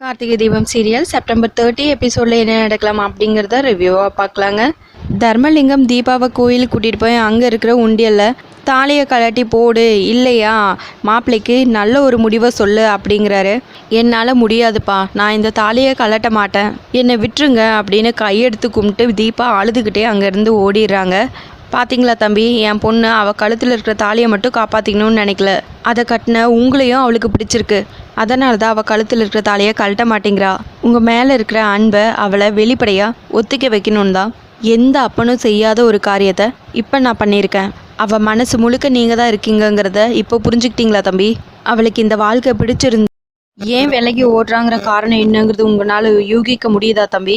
Karthigai Deepam serial September 30 எபிசோடில் என்ன நடக்கலாம் அப்படிங்கிறத ரிவ்யூவாக பார்க்கலாங்க. தர்மலிங்கம் தீபாவை கோயிலுக்கு கூட்டிகிட்டு போய் அங்கே இருக்கிற உண்டியலில் தாலியை கலட்டி போடு, இல்லையா மாப்பிள்ளைக்கு நல்ல ஒரு முடிவை சொல்லு அப்படிங்கிறாரு. என்னால் முடியாதுப்பா, நான் இந்த தாலியை கலட்ட மாட்டேன், என்னை விட்டுருங்க அப்படின்னு கையெடுத்து கும்பிட்டு தீபா அழுதுகிட்டே அங்கேருந்து ஓடிடுறாங்க. பார்த்தீங்களா தம்பி, என் பொண்ணு அவள் கழுத்தில் இருக்கிற தாலியை மட்டும் காப்பாற்றிக்கணும்னு நினைக்கல, அதை கட்டின உங்களையும் அவளுக்கு பிடிச்சிருக்கு, அதனால தான் அவள் கழுத்தில் இருக்கிற தாலியை கழட்ட மாட்டேங்கிறா. உங்கள் மேலே இருக்கிற அன்பை அவளை வெளிப்படையாக ஒத்திக்க வைக்கணும்னு தான் எந்த அப்பனும் செய்யாத ஒரு காரியத்தை இப்போ நான் பண்ணியிருக்கேன். அவள் மனசு முழுக்க நீங்கள் தான் இருக்கீங்கங்கிறத இப்போ புரிஞ்சுக்கிட்டீங்களா தம்பி? அவளுக்கு இந்த வாழ்க்கை பிடிச்சிருந்து ஏன் விலகி ஓடுறாங்கிற காரணம் என்னங்கிறது உங்களால் யூகிக்க முடியுதா தம்பி?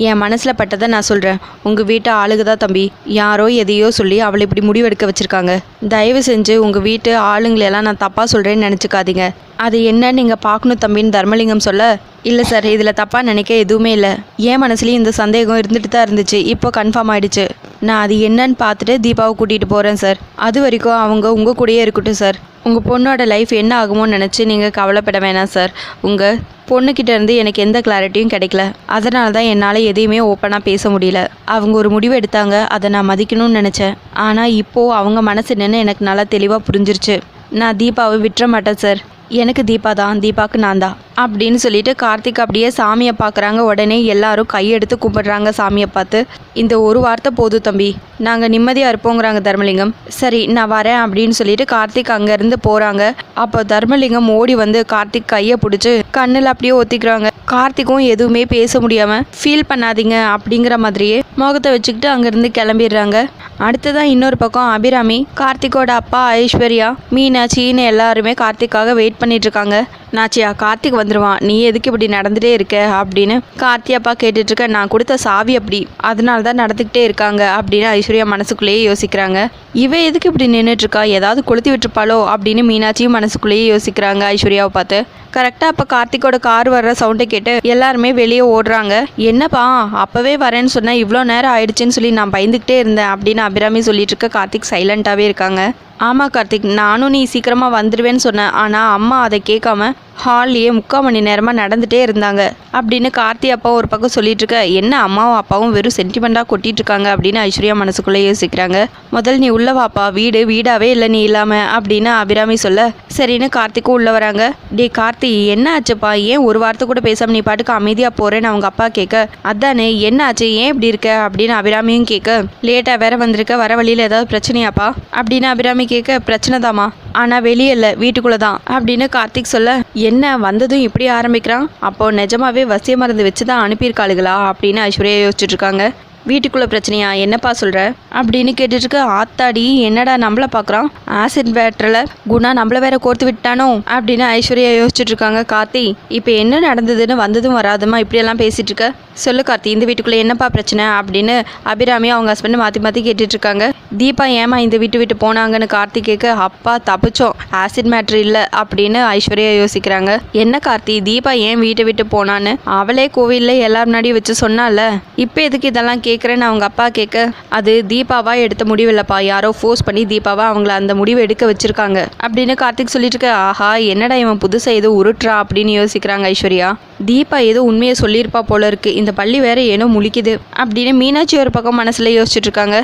என் மனசில் பட்டதை நான் சொல்கிறேன். உங்கள் வீட்டு ஆளுக தான் தம்பி யாரோ எதையோ சொல்லி அவளை இப்படி முடிவெடுக்க வச்சுருக்காங்க. தயவு செஞ்சு உங்கள் வீட்டு ஆளுங்களெல்லாம் நான் தப்பாக சொல்கிறேன்னு நினச்சிக்காதீங்க. அது என்னன்னு நீங்கள் பார்க்கணும் தம்பின்னு தர்மலிங்கம் சொல்ல, இல்லை சார், இதில் தப்பாக நினைக்க எதுவுமே இல்லை, என் மனசுலேயும் இந்த சந்தேகம் இருந்துட்டு தான் இருந்துச்சு, இப்போ கன்ஃபார்ம் ஆகிடுச்சு. நான் அது என்னன்னு பார்த்துட்டு தீபாவை கூட்டிகிட்டு போகிறேன் சார். அது வரைக்கும் அவங்க உங்கள் கூடயே இருக்கட்டும் சார். உங்கள் பொண்ணோட லைஃப் என்ன ஆகுமோன்னு நினச்சி நீங்கள் கவலைப்பட வேணாம் சார். உங்கள் பொண்ணுக்கிட்ட இருந்து எனக்கு எந்த கிளாரிட்டியும் கிடைக்கல, அதனால தான் என்னால் எதையுமே ஓப்பனாக பேச முடியல. அவங்க ஒரு முடிவு எடுத்தாங்க, அதை நான் மதிக்கணும்னு நினச்சேன். ஆனால் இப்போது அவங்க மனசு என்னன்னு எனக்கு நல்லா தெளிவாக புரிஞ்சிருச்சு. நான் தீபாவை விட்டுற மாட்டேன் சார். எனக்கு தீபா தான், தீபாவுக்கு நான் தான் அப்படின்னு சொல்லிட்டு கார்த்திக் அப்படியே சாமியை பார்க்குறாங்க. உடனே எல்லாரும் கையெடுத்து கும்பிடுறாங்க சாமியை பார்த்து. இந்த ஒரு வார்த்தை போதும் தம்பி, நாங்கள் நிம்மதியாக இருப்போங்கிறாங்க தர்மலிங்கம். சரி நான் வரேன் அப்படின்னு சொல்லிட்டு கார்த்திக் அங்கேருந்து போகிறாங்க. அப்போ தர்மலிங்கம் ஓடி வந்து கார்த்திக் கையை பிடிச்சி கண்ணில் அப்படியே ஒத்திக்கிறாங்க. கார்த்திக்கும் எதுவுமே பேச முடியாமல் ஃபீல் பண்ணாதீங்க அப்படிங்கிற மாதிரியே முகத்தை வச்சுக்கிட்டு அங்கேருந்து கிளம்பிடுறாங்க. அடுத்ததான் இன்னொரு பக்கம் அபிராமி, கார்த்திக்கோட அப்பா ஐஸ்வர்யா, மீனாட்சின்னு எல்லாருமே கார்த்திக்காக வெயிட் பண்ணிட்டு இருக்காங்க. நாச்சியா, கார்த்திக் வந்துடுவான், நீ எதுக்கு இப்படி நடந்துகிட்டே இருக்க அப்படின்னு கார்த்தி அப்பா கேட்டுட்ருக்க. நான் கொடுத்த சாவி அப்படி, அதனால தான் நடந்துக்கிட்டே இருக்காங்க அப்படின்னு ஐஸ்வர்யா மனசுக்குள்ளேயே யோசிக்கிறாங்க. இவ எதுக்கு இப்படி நின்றுட்டுருக்கா, ஏதாவது கொளுத்தி விட்டுருப்பாளோ அப்படின்னு மீனாட்சியும் மனசுக்குள்ளேயே யோசிக்கிறாங்க ஐஸ்வர்யாவை பார்த்து. கரெக்டாக அப்போ கார்த்திக்கோட கார் வர்ற சவுண்டை கேட்டு எல்லாருமே வெளியே ஓடுறாங்க. என்னப்பா அப்போவே வரேன்னு சொன்னேன், இவ்வளோ நேரம் ஆயிடுச்சுன்னு சொல்லி நான் பயந்துக்கிட்டே இருந்தேன் அப்படின்னு அபிராமி சொல்லிட்டு இருக்க. கார்த்திக் சைலண்ட்டாகவே இருக்காங்க. ஆமாம் கார்த்திக், நானும் நீ சீக்கிரமாக வந்துடுவேன்னு சொன்னேன், ஆனால் அம்மா அதை கேட்காம ஹால்லையே 3/4 மணி நேரமாக நடந்துகிட்டே இருந்தாங்க அப்படின்னு கார்த்தி அப்பா ஒரு பக்கம் சொல்லிட்டு இருக்க. என்ன அம்மாவும் அப்பாவும் வெறும் சென்டிமெண்ட்டாக கொட்டிட்டு இருக்காங்க அப்படின்னு ஐஸ்வர்யா மனசுக்குள்ளே யோசிக்கிறாங்க. முதல் நீ உள்ள வாப்பா, வீடாவே இல்லை நீ இல்லாமல் அப்படின்னு அபிராமி சொல்ல, சரின்னு கார்த்திக்கும் உள்ளே வராங்க. டே கார்த்தி, என்ன ஆச்சுப்பா, ஏன் ஒரு வார்த்தை கூட பேசாமல் நீ பாட்டுக்கு அமைதியாக போகிறேன்னு அவங்க அப்பா கேட்க, அதானே என்ன ஆச்சு, ஏன் இப்படி இருக்க அப்படின்னு அபிராமியும் கேட்க, லேட்டாக வேற வந்திருக்க, வர வழியில் ஏதாவது பிரச்சனையாப்பா அப்படின்னு அபிராமி கேட்க, பிரச்சனை தாமா, ஆனால் வெளியே இல்லை வீட்டுக்குள்ளே தான் அப்படின்னு கார்த்திக் சொல்ல, என்ன வந்ததும் இப்படி ஆரம்பிக்கிறான், அப்போது நிஜமாவே வசிய மருந்து வச்சு தான் அனுப்பியிருக்காளுகளா அப்படின்னு ஐஸ்வர்யா யோசிச்சுட்டு இருக்காங்க. வீட்டுக்குள்ளே பிரச்சனையா, என்னப்பா சொல்கிற அப்படின்னு கேட்டுட்ருக்க. ஆத்தாடி, என்னடா நம்மளை பார்க்குறான், ஆசிட் பேட்டரில் குணா நம்மளை வேற கோர்த்து விட்டானோ அப்படின்னு ஐஸ்வர்யா யோசிச்சுட்டு இருக்காங்க. கார்த்தி, இப்போ என்ன நடந்ததுன்னு வந்ததும் வராதுமா இப்படியெல்லாம் பேசிகிட்டு இருக்க, சொல்லு கார்த்தி, இந்த வீட்டுக்குள்ளே என்னப்பா பிரச்சனை அப்படின்னு அபிராமி அவங்க ஹஸ்பண்ட் மாற்றி மாற்றி கேட்டுட்ருக்காங்க. தீபா ஏமா இந்த வீட்டு விட்டு போனாங்கன்னு கார்த்தி கேட்க, அப்பா தப்பிச்சோம், ஆசிட் மேட்ரு இல்லை அப்படின்னு ஐஸ்வர்யா யோசிக்கிறாங்க. என்ன கார்த்தி, தீபா ஏன் வீட்டை விட்டு போனான்னு அவளே கோவிலில் எல்லார் முன்னாடியும் வச்சு சொன்னால, இப்போ எதுக்கு இதெல்லாம் கேட்குறேன்னு அவங்க அப்பா கேட்க, அது தீபாவா எடுத்த முடிவு இல்லைப்பா, யாரோ ஃபோர்ஸ் பண்ணி தீபாவா அவங்கள அந்த முடிவை எடுக்க வச்சிருக்காங்க அப்படின்னு கார்த்திக் சொல்லிட்டு இருக்க. ஆஹா, என்னடா இவன் புதுசாக ஏதோ உருட்டுறா அப்படின்னு யோசிக்கிறாங்க ஐஸ்வர்யா. தீபா ஏதோ உண்மையை சொல்லியிருப்பா போல இருக்கு, இந்த பள்ளி வேற ஏனோ முழிக்குது அப்படின்னு மீனாட்சி ஒரு பக்கம் மனசுல யோசிச்சுட்டு இருக்காங்க.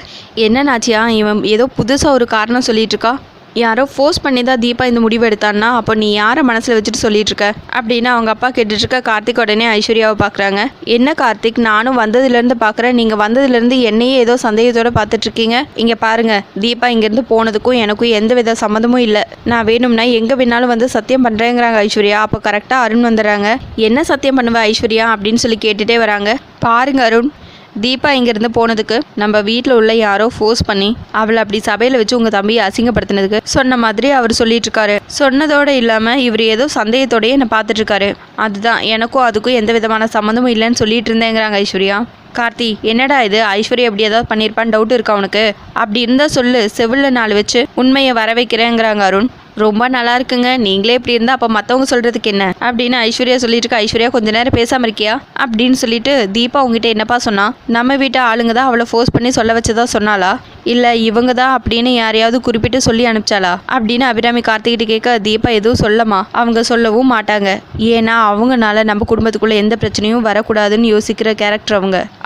என்ன நாச்சியா, இவன் ஏதோ புதுசாக ஒரு காரணம் சொல்லிட்டு இருக்கா, யாரோ ஃபோர்ஸ் பண்ணி தான் தீபா இந்த முடிவு எடுத்தான்னா, அப்போ நீ யாரை மனசில் வச்சுட்டு சொல்லிட்டு இருக்க அப்படின்னு அவங்க அப்பா கேட்டுட்ருக்க. கார்த்திக் உடனே ஐஸ்வர்யாவை பார்க்குறாங்க. என்ன கார்த்திக், நானும் வந்ததுலேருந்து பார்க்குறேன், நீங்கள் வந்ததுலேருந்து என்னையே ஏதோ சந்தேகத்தோடு பார்த்துட்ருக்கீங்க. இங்கே பாருங்கள், தீபா இங்கேருந்து போனதுக்கும் எனக்கும் எந்த வித சம்மந்தமும் இல்லை, நான் வேணும்னா எங்கே வேணாலும் வந்து சத்தியம் பண்ணுறேங்கிறாங்க ஐஸ்வர்யா. அப்போ கரெக்டாக அருண் வந்துடுறாங்க. என்ன சத்தியம் பண்ணுவேன் ஐஸ்வர்யா அப்படின்னு சொல்லி கேட்டுகிட்டே வராங்க. பாருங்க அருண், தீபா இங்கேருந்து போனதுக்கு நம்ம வீட்டில் உள்ள யாரோ ஃபோர்ஸ் பண்ணி அவளை அப்படி சபையில் வச்சு உங்கள் தம்பியை அசிங்கப்படுத்தினதுக்கு சொன்ன மாதிரி அவர் சொல்லிட்டு இருக்காரு. சொன்னதோடு இல்லாமல் இவர் ஏதோ சந்தேகத்தோடையே என்னை பார்த்துட்ருக்காரு, அதுதான் எனக்கும் அதுக்கும் எந்த விதமான சம்மந்தமும் இல்லைன்னு சொல்லிட்டு இருந்தேங்கிறாங்க ஐஸ்வர்யா. கார்த்தி, என்னடா இது, ஐஸ்வர்யா எப்படி ஏதாவது பண்ணியிருப்பான்னு டவுட் இருக்கா உனக்கு, அப்படி இருந்தால் சொல்லு, செவிலில் 4 வச்சு உண்மையை வர வைக்கிறேங்கிறாங்க அருண். ரொம்ப நல்லா இருக்குங்க, நீங்களே இப்படி இருந்தால் அப்போ மற்றவங்க சொல்கிறதுக்கு என்ன அப்படின்னு ஐஸ்வர்யா சொல்லிட்டு இருக்கா. ஐஸ்வர்யா கொஞ்ச நேரம் பேசாமல் இருக்கியா அப்படின்னு சொல்லிட்டு தீபா உங்ககிட்ட என்னப்பா சொன்னா? நம்ம வீட்டு ஆளுங்க தான் அவளை ஃபோர்ஸ் பண்ணி சொல்ல வச்சதா சொன்னாளா, இல்லை இவங்க தான் அப்படின்னு யாரையாவது குறிப்பிட்டு சொல்லி அனுப்பிச்சாளா அப்படின்னு அபிராமி கார்த்திகிட்ட கேட்க, தீபா எதுவும் சொல்லமா, அவங்க சொல்லவும் மாட்டாங்க. ஏன்னா அவங்கனால நம்ம குடும்பத்துக்குள்ள எந்த பிரச்சனையும் வரக்கூடாதுன்னு யோசிக்கிற கேரக்டர்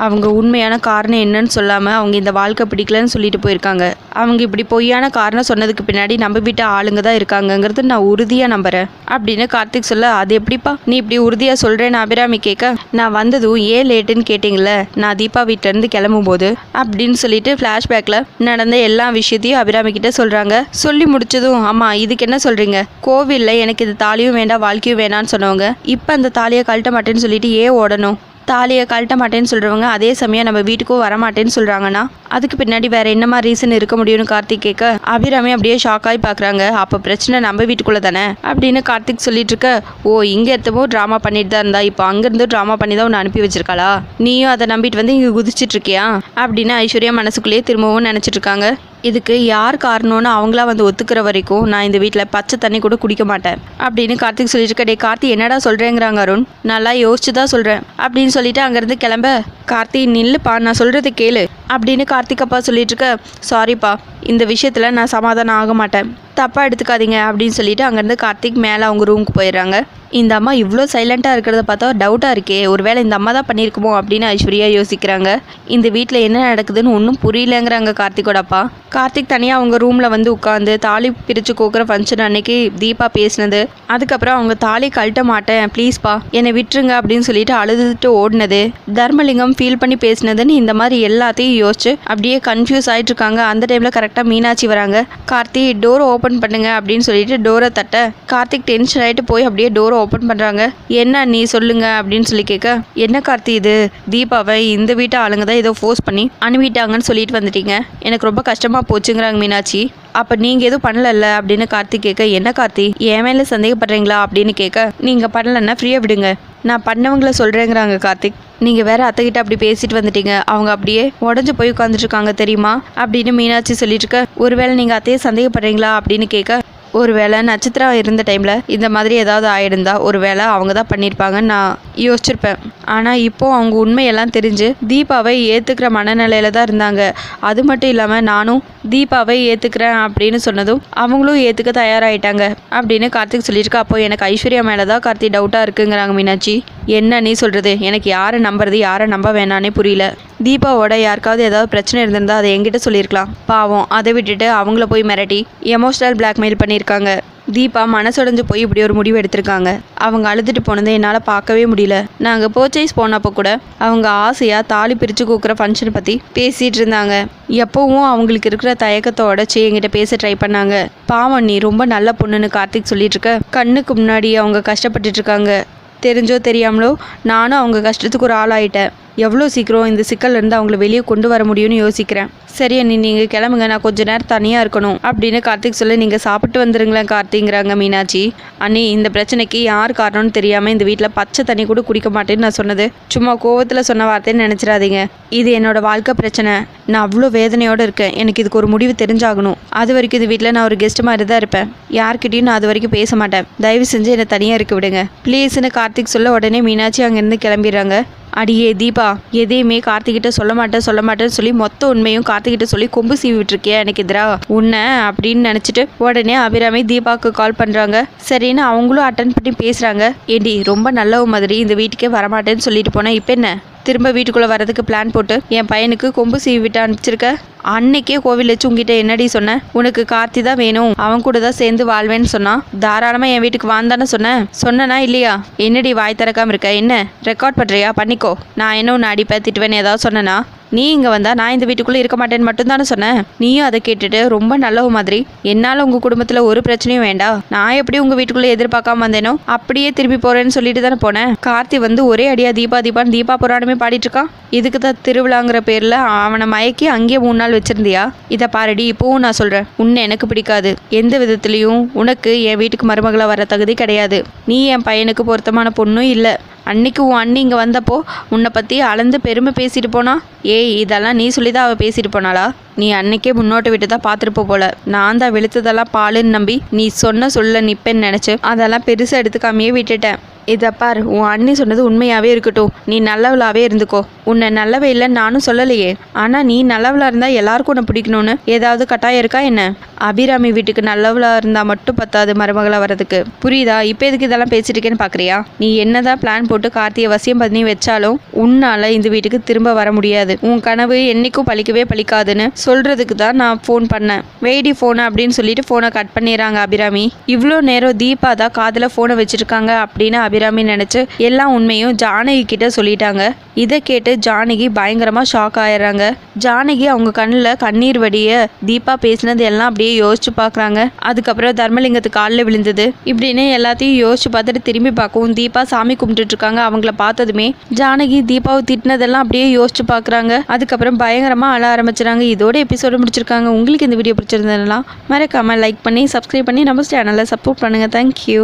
அவங்க உண்மையான காரணம் என்னன்னு சொல்லாமல் அவங்க இந்த வாழ்க்கை பிடிக்கலன்னு சொல்லிட்டு போயிருக்காங்க. அவங்க இப்படி பொய்யான காரணம் சொன்னதுக்கு பின்னாடி நம்ம வீட்டு ஆளுங்க தான் இருக்காங்கங்கிறது நான் உறுதியாக நம்புறேன் அப்படின்னு கார்த்திக் சொல்ல, அது எப்படிப்பா நீ இப்படி உறுதியாக சொல்கிறேன்னு அபிராமி கேட்க, நான் வந்ததும் ஏன் லேட்டுன்னு கேட்டிங்களே, நான் தீபா வீட்டிலேருந்து கிளம்பும் போது அப்படின்னு சொல்லிட்டு ஃப்ளாஷ்பேக்கில் நடந்த எல்லா விஷயத்தையும் அபிராமி கிட்ட சொல்கிறாங்க. சொல்லி முடிச்சதும், அம்மா இதுக்கு என்ன சொல்கிறீங்க, கோவிலில் எனக்கு இது தாலியும் வேண்டாம் வாழ்க்கையும் வேணான்னு சொன்னவங்க இப்போ அந்த தாலியை கழட்ட மாட்டேன்னு சொல்லிட்டு ஏன் ஓடணும்? தாலியை கழட்ட மாட்டேன்னு சொல்கிறவங்க அதே சமயம் நம்ம வீட்டுக்கும் வரமாட்டேன்னு சொல்கிறாங்கன்னா அதுக்கு பின்னாடி வேறு என்னமா ரீசன் இருக்க முடியும்னு கார்த்திக் கேட்க, அபிராமி அப்படியே ஷாக்காகி பார்க்குறாங்க. அப்போ பிரச்சனை நம்ம வீட்டுக்குள்ளே தானே அப்படின்னு கார்த்திக் சொல்லிட்டு இருக்க, ஓ இங்கே எத்தவோ ட்ராமா பண்ணிட்டு தான் இருந்தா இப்போ அங்கேருந்து ட்ராமா பண்ணி தான் உன்னை அனுப்பி வச்சிருக்காளா, நீயும் அதை நம்பிட்டு வந்து இங்கே குதிச்சிட்டு இருக்கியா அப்படின்னு ஐஸ்வர்யா மனசுக்குள்ளேயே திரும்பவும் நினச்சிட்டு இருக்காங்க. இதுக்கு யார் காரணம்னு அவங்களா வந்து ஒத்துக்கிற வரைக்கும் நான் இந்த வீட்டில் பச்சை தண்ணி கூட குடிக்க மாட்டேன் அப்படின்னு கார்த்திக் சொல்லிட்டு இருக்க. டே கார்த்தி என்னடா சொல்கிறேங்கிறாங்க அருண், நல்லா யோசிச்சு தான் சொல்கிறேன் அப்படின்னு சொல்லிட்டு அங்கேருந்து கிளம்ப, கார்த்தி நில்லுப்பா நான் சொல்கிறது கேளு அப்படின்னு கார்த்திக் அப்பா சொல்லிட்டு இருக்க, சாரிப்பா இந்த விஷயத்தில் நான் சமாதானம் ஆக மாட்டேன், தப்பாக எடுத்துக்காதீங்க அப்படின்னு சொல்லிட்டு அங்கேருந்து கார்த்திக் மேலே அவங்க ரூமுக்கு போயிடுறாங்க. இந்த அம்மா இவ்வளோ சைலண்ட்டாக இருக்கிறத பார்த்தா டவுட்டாக இருக்கே, ஒருவேளை இந்த அம்மா தான் பண்ணியிருக்குமோ அப்படின்னு ஐஸ்வர்யா யோசிக்கிறாங்க. இந்த வீட்டில் என்ன நடக்குதுன்னு ஒன்றும் புரியலங்கிறாங்க கார்த்திகோட அப்பா. கார்த்திக் தனியாக அவங்க ரூமில் வந்து உட்காந்து தாலி பிரித்து கோக்குற ஃபங்க்ஷன் அன்னைக்கு தீபா பேசினது, அதுக்கப்புறம் அவங்க தாலி கழட்ட மாட்டேன் ப்ளீஸ்ப்பா என்னை விட்டுருங்க அப்படின்னு சொல்லிட்டு அழுதுட்டு ஓடினது, தர்மலிங்கம் ஃபீல் பண்ணி பேசினதுன்னு இந்த மாதிரி எல்லாத்தையும் யோசிச்சு அப்படியே கன்ஃபியூஸ் ஆகிட்டு இருக்காங்க. அந்த டைமில் கரெக்டாக மீனாட்சி வராங்க. கார்த்தி டோரை ஓப்பன் பண்ணுங்க அப்படின்னு சொல்லிட்டு டோரை தட்ட, கார்த்திக் டென்ஷன் ஆகிட்டு போய் அப்படியே டோரை ஓப்பன் பண்ணுறாங்க. என்ன நீ சொல்லுங்க அப்படின்னு சொல்லி கேட்க, என்ன கார்த்தி இது தீபாவை இந்த வீட்டு ஆளுங்க தான் ஏதோ ஃபோர்ஸ் பண்ணி அனுப்பிட்டாங்கன்னு சொல்லிட்டு வந்துட்டீங்க, எனக்கு ரொம்ப கஷ்டமாக போச்சுங்கிறாங்க மீனாட்சி. அப்போ நீங்கள் எதுவும் பண்ணலல்ல அப்படின்னு கார்த்திக் கேட்க, என்ன கார்த்தி என் மேலே சந்தேகப்படுறீங்களா அப்படின்னு கேட்க, நீங்கள் பண்ணலன்னா ஃப்ரீயாக விடுங்க நான் பண்ணவங்கள சொல்கிறேங்கிறாங்க கார்த்திக். நீங்கள் வேற அத்தைக்கிட்ட அப்படி பேசிட்டு வந்துட்டீங்க, அவங்க அப்படியே உடஞ்சி போய் உட்காந்துட்டு இருக்காங்க தெரியுமா அப்படின்னு மீனாட்சி சொல்லிட்டு இருக்க. ஒருவேளை நீங்கள் அத்தையை சந்தேகப்படுறீங்களா அப்படின்னு கேட்க, ஒருவேளை நட்சத்திரம் இருந்த டைமில் இந்த மாதிரி ஏதாவது ஆகிடுந்தா ஒருவேளை அவங்க தான் பண்ணியிருப்பாங்கன்னு நான் யோசிச்சிருப்பேன். ஆனால் இப்போது அவங்க உண்மையெல்லாம் தெரிஞ்சு தீபாவை ஏற்றுக்கிற மனநிலையில் தான் இருந்தாங்க. அது மட்டும் இல்லாமல் நானும் தீபாவை ஏற்றுக்கிறேன் அப்படின்னு சொன்னதும் அவங்களும் ஏற்றுக்க தயாராகிட்டாங்க அப்படின்னு கார்த்திக் சொல்லியிருக்கா. அப்போ எனக்கு ஐஸ்வர்யா மேலே தான் கார்த்திக் டவுட்டாக இருக்குங்கிறாங்க மீனாட்சி. என்ன நீ சொல்கிறது, எனக்கு யாரை நம்புறது யாரை நம்ப வேணானே புரியல. தீபாவோட யாருக்காவது ஏதாவது பிரச்சனை இருந்திருந்தா அதை என்கிட்ட சொல்லியிருக்கலாம், பாவம் அதை விட்டுட்டு அவங்கள போய் மிரட்டி எமோஷனல் பிளாக்மெயில் பண்ணியிருக்காங்க. தீபா மனசுடைஞ்சு போய் இப்படி ஒரு முடிவு எடுத்திருக்காங்க. அவங்க அழுதுட்டு போனதை என்னால் பார்க்கவே முடியல. நாங்கள் பர்ச்சேஸ் போனப்போ கூட அவங்க ஆசையாக தாலி பிரித்து கூக்குற ஃபங்க்ஷனை பற்றி பேசிகிட்டு இருந்தாங்க. எப்போவும் அவங்களுக்கு இருக்கிற தயக்கத்தோட என்கிட்ட பேச ட்ரை பண்ணாங்க. பாவம் நீ ரொம்ப நல்ல பொண்ணுன்னு கார்த்திக் சொல்லிட்டு இருக்க. கண்ணுக்கு முன்னாடி அவங்க கஷ்டப்பட்டுட்டு இருக்காங்க. தெரிஞ்சோ தெரியாமலோ நானும் அவங்க கஷ்டத்துக்கு ஒரு ஆளாயிட்டேன். எவ்வளோ சீக்கிரம் இந்த சிக்கல்லேருந்து அவங்கள வெளியே கொண்டு வர முடியும்னு யோசிக்கிறேன். சரி அண்ணி நீங்கள் கிளம்புங்க, நான் கொஞ்ச நேரம் தனியாக இருக்கணும் அப்படின்னு கார்த்திக் சொல்ல, நீங்கள் சாப்பிட்டு வந்துருங்களேன் கார்த்திங்கிறாங்க மீனாட்சி. அண்ணி இந்த பிரச்சனைக்கு யார் காரணம்னு தெரியாமல் இந்த வீட்டில் பச்சை தண்ணி கூட குடிக்க மாட்டேன்னு நான் சொன்னது சும்மா கோவத்தில் சொன்ன வார்த்தைன்னு நினச்சிடாதீங்க. இது என்னோட வாழ்க்கை பிரச்சனை, நான் அவ்வளோ வேதனையோடு இருக்கேன். எனக்கு இதுக்கு ஒரு முடிவு தெரிஞ்சாகணும். அது வரைக்கும் இது வீட்டில் நான் ஒரு கெஸ்ட் மாதிரி தான் இருப்பேன். யார்கிட்டையும் நான் அது வரைக்கும் பேச மாட்டேன். தயவு செஞ்சு என்னை தனியாக இருக்க விடுங்க ப்ளீஸ்ன்னு கார்த்திக் சொல்ல, உடனே மீனாட்சி அங்கேருந்து கிளம்பிடுறாங்க. அடியே தீபா எதையுமே கார்த்திகிட்ட சொல்ல மாட்டேன்னு சொல்லி மொத்த உண்மையும் கார்த்திகிட்ட சொல்லி கொம்பு சீவி விட்டுருக்கியா எனக்கு எதிராக உன்னை அப்படின்னு நினச்சிட்டு உடனே அபிராமி தீபாவுக்கு கால் பண்ணுறாங்க. சரின்னு அவங்களும் அட்டன் பண்ணி பேசுகிறாங்க. ஏண்டி ரொம்ப நல்லவ மாதிரி இந்த வீட்டுக்கே வரமாட்டேன்னு சொல்லிட்டு போனேன், இப்போ என்ன திரும்ப வீட்டுக்குள்ளே வரதுக்கு பிளான் போட்டு என் பையனுக்கு கொம்பு சீவி விட்டு அனுப்பிச்சிருக்க? அன்னைக்கே கோவில் வச்சு உங்ககிட்ட என்னடி சொன்னேன், உனக்கு கார்த்தி தான் வேணும், அவன் கூட தான் சேர்ந்து வாழ்வேன்னு சொன்னான். தாராளமாக என் வீட்டுக்கு வாந்தானே சொன்னேனா இல்லையா? என்னடி வாய் திறக்காமல் இருக்க, என்ன ரெக்கார்ட் பண்ணுறியா? பண்ணிக்கோ. நான் என்ன ஒன்று அடிப்பேன் திட்டுவேன்னு ஏதாவது சொன்னேனா? நீ இங்கே வந்தா நான் இந்த வீட்டுக்குள்ளே இருக்க மாட்டேன்னு மட்டும்தானே சொன்னேன். நீயும் அதை கேட்டுட்டு ரொம்ப நல்லவ மாதிரி என்னால் உங்கள் குடும்பத்தில் ஒரு பிரச்சனையும் வேண்டாம், நான் எப்படி உங்கள் வீட்டுக்குள்ளே எதிர்பார்க்காம வந்தேனோ அப்படியே திரும்பி போகிறேன்னு சொல்லிட்டு தானே போனேன். கார்த்தி வந்து ஒரே அடியாக தீபான்னு தீபா புராணமே பாடிட்டு இருக்கான். இதுக்கு தான் திருவிழாங்கிற பேரில் அவனை மயக்கி அங்கேயே 3 நாள் வச்சிருந்தியா? இதை பாரடி, இப்போவும் நான் சொல்கிறேன், உன்னை எனக்கு பிடிக்காது. எந்த விதத்துலேயும் உனக்கு என் வீட்டுக்கு மருமகளாக வர தகுதி கிடையாது. நீ என் பையனுக்கு பொருத்தமான பொண்ணும் இல்லை. அன்னைக்கு உன் அண்ணி இங்கே வந்தப்போ உன்னை பற்றி அளந்து பெருமை பேசிட்டு போனா? ஏய், இதெல்லாம் நீ சொல்லி தான் அவள் பேசிட்டு போனாளா? நீ அன்னைக்கே முன்னோட்டை விட்டு தான் பார்த்துருப்ப போல. நான் தான் வெளுத்ததெல்லாம் பாலுன்னு நம்பி நீ சொன்ன சொல்ல நிப்பேன்னு நினச்சி அதெல்லாம் பெருசாக எடுத்துக்காமையே விட்டுட்டேன். இதை பார், உன் அண்ணி சொன்னது உண்மையாகவே இருக்கட்டும். நீ நல்லவளாகவே இருந்துக்கோ. உன்னை நல்லவே இல்லைன்னு நானும் சொல்லலையே. ஆனால் நீ நல்லவளாக இருந்தால் எல்லாருக்கும் உன்னை பிடிக்கணும்னு ஏதாவது கட்டாயம் இருக்கா என்ன? அபிராமி வீட்டுக்கு நல்லவளாக இருந்தால் மட்டும் பத்தாது மருமகளாக வர்றதுக்கு. புரியுதா? இப்போ எதுக்கு இதெல்லாம் பேசிட்டு இருக்கேன்னு பார்க்குறியா? நீ என்னதான் பிளான் போட்டு கார்த்தியை வசியம் பண்ணி வச்சாலும் உன்னால் இந்த வீட்டுக்கு திரும்ப வர முடியாது. உன் கனவு என்றைக்கும் பழிக்கவே பழிக்காதுன்னு சொல்கிறதுக்கு தான் நான் ஃபோன் பண்ணேன். வெயிடி ஃபோனை அப்படின்னு சொல்லிட்டு ஃபோனை கட் பண்ணிடுறாங்க அபிராமி. இவ்வளோ நேரம் தீபா தான் காதில் ஃபோனை வச்சுருக்காங்க அப்படின்னு அபிராமி நினச்சி எல்லா உண்மையும் ஜானகி கிட்ட சொல்லிட்டாங்க. இதை கேட்டு ஜானகி பயங்கரமாக ஷாக் ஆயிடுறாங்க. ஜானகி அவங்க கண்ணில் கண்ணீர் வடிய தீபா பேசினது எல்லாம் அப்படியே யோசிச்சு பார்க்குறாங்க. அதுக்கப்புறம் தர்மலிங்கத்துக்கு காலில் விழுந்தது இப்படின்னு எல்லாத்தையும் யோசிச்சு பார்த்துட்டு திரும்பி பார்க்கவும் தீபா சாமி கும்பிட்டுட்டு இருக்காங்க. அவங்கள பார்த்ததுமே ஜானகி தீபாவை திட்டினதெல்லாம் அப்படியே யோசிச்சு பார்க்குறாங்க. அதுக்கப்புறம் பயங்கரமாக அழ ஆரம்பிச்சுறாங்க. இதோட எபிசோடு முடிச்சிருக்காங்க. உங்களுக்கு இந்த வீடியோ பிடிச்சிருந்ததுலாம் மறக்காமல் லைக் பண்ணி சப்ஸ்கிரைப் பண்ணி நம்ம சேனலை சப்போர்ட் பண்ணுங்கள். தேங்க்யூ.